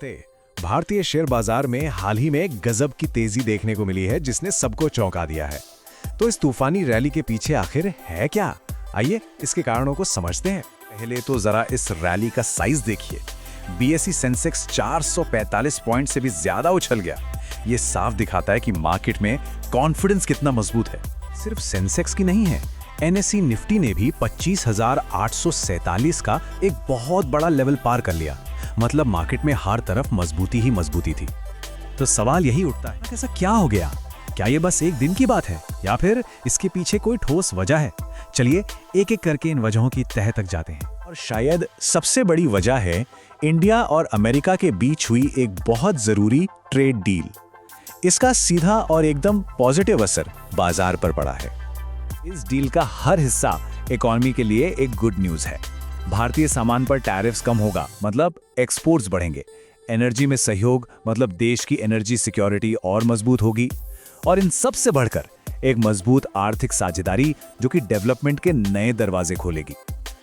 नमस्ते। भारतीय शेयर बाजार में हाल ही में गजब की तेजी देखने को मिली है जिसने सबको चौंका दिया है। तो इस तूफानी रैली के पीछे आखिर है क्या? आइए इसके कारणों को समझते हैं। पहले तो जरा इस रैली का साइज देखिए। बीएसई सेंसेक्स 445 पॉइंट से भी ज्यादा उछल गया। ये साफ दिखाता है कि मार्केट में कॉन्फिडेंस कितना मजबूत है। सिर्फ सेंसेक्स की नहीं है, एनएसई निफ्टी ने भी 25,847 का एक बहुत बड़ा लेवल पार कर लिया। मतलब मार्केट में हर तरफ मजबूती ही मजबूती थी। तो सवाल यही उठता है, ऐसा क्या हो गया? क्या ये बस एक दिन की बात है या फिर इसके पीछे कोई ठोस वजह है? चलिए एक एक करके इन वजहों की तह तक जाते हैं। और शायद सबसे बड़ी वजह है इंडिया और अमेरिका के बीच हुई एक बहुत जरूरी ट्रेड डील। इसका सीधा और एकदम पॉजिटिव असर बाजार पर पड़ा है। इस डील का हर हिस्सा इकोनॉमी के लिए एक गुड न्यूज है। भारतीय सामान पर टैरिफ्स कम होगा, मतलब एक्सपोर्ट्स बढ़ेंगे। एनर्जी में सहयोग, मतलब देश की एनर्जी सिक्योरिटी और मजबूत होगी। और इन सब से बढ़कर एक मजबूत आर्थिक साझेदारी जो कि डेवलपमेंट के नए दरवाजे खोलेगी।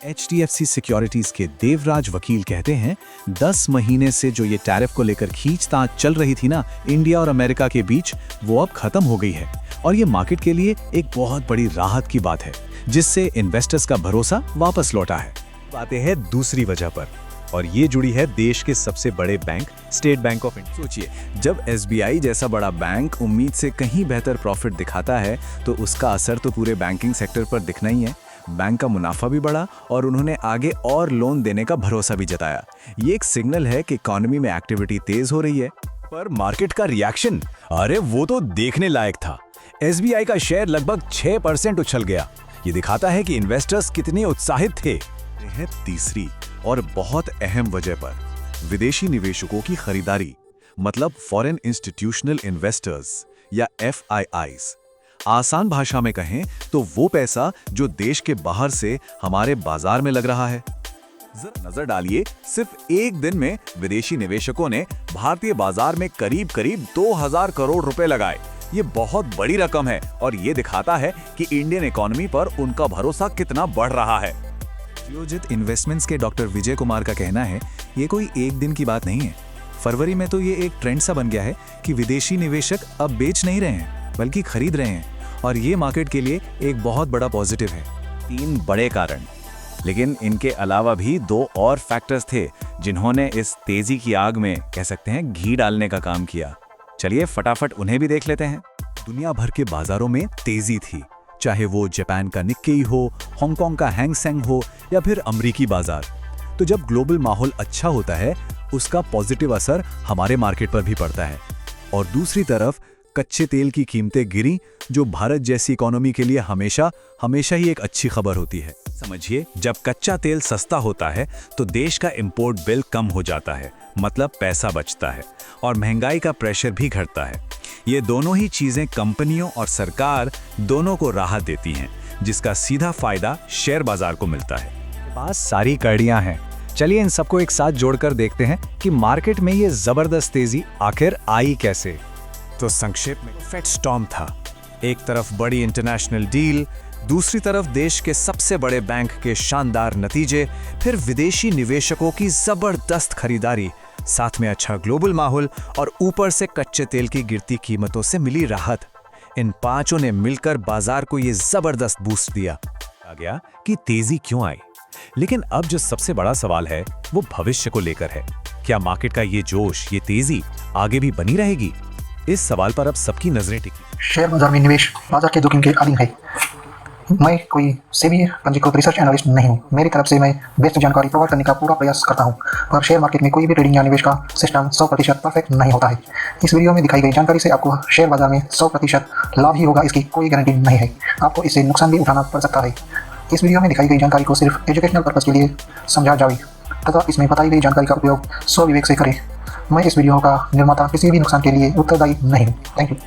HDFC सिक्योरिटीज के देवराज वकील कहते हैं 10 महीने से जो ये टैरिफ को लेकर खींचतान चल रही थी ना इंडिया और अमेरिका के बीच, वो अब खत्म हो गई है। और ये मार्केट के लिए एक बहुत बड़ी राहत की बात है, जिससे इन्वेस्टर्स का भरोसा वापस लौटा है। आते हैं दूसरी वजह पर, और ये जुड़ी है देश के सबसे बड़े bank state bank of India. सोचिए, जब SBI जैसा बड़ा बैंक उम्मीद से कहीं बेहतर प्रॉफिट दिखाता है तो उसका असर तो पूरे बैंकिंग सेक्टर पर दिखना ही है। बैंक का मुनाफा भी बढ़ा और उन्होंने आगे और लोन देने का भरोसा भी जताया। ये एक सिग्नल है कि इकोनॉमी में एक्टिविटी तेज हो रही है। पर मार्केट का रिएक्शन, अरे वो तो देखने लायक था। SBI का शेयर लगभग 6% उछल गया। ये दिखाता है कि इन्वेस्टर्स कितने उत्साहित थे। है तीसरी और बहुत अहम वजह पर, विदेशी निवेशकों की खरीदारी, मतलब फॉरेन इंस्टीट्यूशनल इन्वेस्टर्स या FIIs। आसान भाषा में कहें तो वो पैसा जो देश के बाहर से हमारे बाजार में लग रहा है। जरा नजर डालिए, सिर्फ एक दिन में विदेशी निवेशकों ने भारतीय बाजार में करीब 2000 करोड़ रुपए लगाए। ये बहुत बड़ी रकम है और ये दिखाता है कि इंडियन इकोनॉमी पर उनका भरोसा कितना बढ़ रहा है। जियोजित इन्वेस्टमेंट्स के डॉक्टर विजय कुमार का कहना है, ये कोई एक दिन की बात नहीं है। फरवरी में तो ये एक ट्रेंड सा बन गया है कि विदेशी निवेशक अब बेच नहीं रहे हैं बल्कि खरीद रहे हैं, और ये मार्केट के लिए एक बहुत बड़ा पॉजिटिव है। 3 बड़े कारण, लेकिन इनके अलावा भी 2 और फैक्टर्स थे जिन्होंने इस तेजी की आग में कह सकते हैं घी डालने का काम किया। चलिए फटाफट उन्हें भी देख लेते हैं। दुनिया भर के बाजारों में तेजी थी, चाहे वो जापान का निक्केई हो, हांगकांग का हैंग सेंग हो या फिर अमेरिकी बाजार। तो जब ग्लोबल माहौल अच्छा होता है उसका पॉजिटिव असर हमारे मार्केट पर भी पड़ता है। और दूसरी तरफ कच्चे तेल की कीमतें गिरी, जो भारत जैसी इकोनॉमी के लिए हमेशा ही एक अच्छी खबर होती है। समझिए, जब कच्चा तेल सस्ता होता है तो देश का इंपोर्ट बिल कम हो जाता है, मतलब पैसा बचता है और महंगाई का प्रेशर भी घटता है। ये दोनों ही चीजें कंपनियों और सरकार दोनों को राहत देती हैं, जिसका सीधा फायदा शेयर बाजार को मिलता है। पास सारी कड़ियां हैं। चलिए इन सबको एक साथ जोड़कर देखते हैं कि मार्केट में ये जबरदस्त तेजी आखिर आई कैसे। तो संक्षेप में फेड स्टॉर्म था। एक तरफ बड़ी इंटरनेशनल डील, दूसरी तरफ देश के सबसे बड़े बैंक के शानदार नतीजे, फिर विदेशी निवेशकों की जबरदस्त खरीदारी, साथ में अच्छा ग्लोबल माहौल और ऊपर से कच्चे तेल की गिरती कीमतों से मिली राहत। इन पांचों ने मिलकर बाजार को ये जबरदस्त बूस्ट दिया। आ गया कि तेजी क्यों आई, लेकिन अब जो सबसे बड़ा सवाल है वो भविष्य को लेकर है। क्या मार्केट का ये जोश, ये तेजी आगे भी बनी रहेगी? इस सवाल पर अब सबकी नजरें टिकी। शेयर बाजार में निवेश बाजार के जोखिम के अधीन है। मैं कोई सेबी पंजीकृत रिसर्च एनालिस्ट नहीं हूँ। मेरी तरफ से मैं बेस्ट जानकारी प्रोवाइड करने का पूरा प्रयास करता हूँ, पर शेयर मार्केट में कोई भी ट्रेडिंग या निवेश का सिस्टम 100% परफेक्ट नहीं होता है। इस वीडियो में दिखाई गई जानकारी से आपको शेयर बाजार में 100% लाभ ही होगा, इसकी कोई गारंटी नहीं है। आपको इससे नुकसान भी उठाना पड़ सकता है। इस वीडियो में दिखाई गई जानकारी को सिर्फ एजुकेशनल पर्पज के लिए समझा जाए तथा इसमें बताई गई जानकारी का उपयोग स्वविवेक से करें। मैं इस वीडियो का निर्माता किसी भी नुकसान के लिए उत्तरदायी नहीं हूँ। Thank you.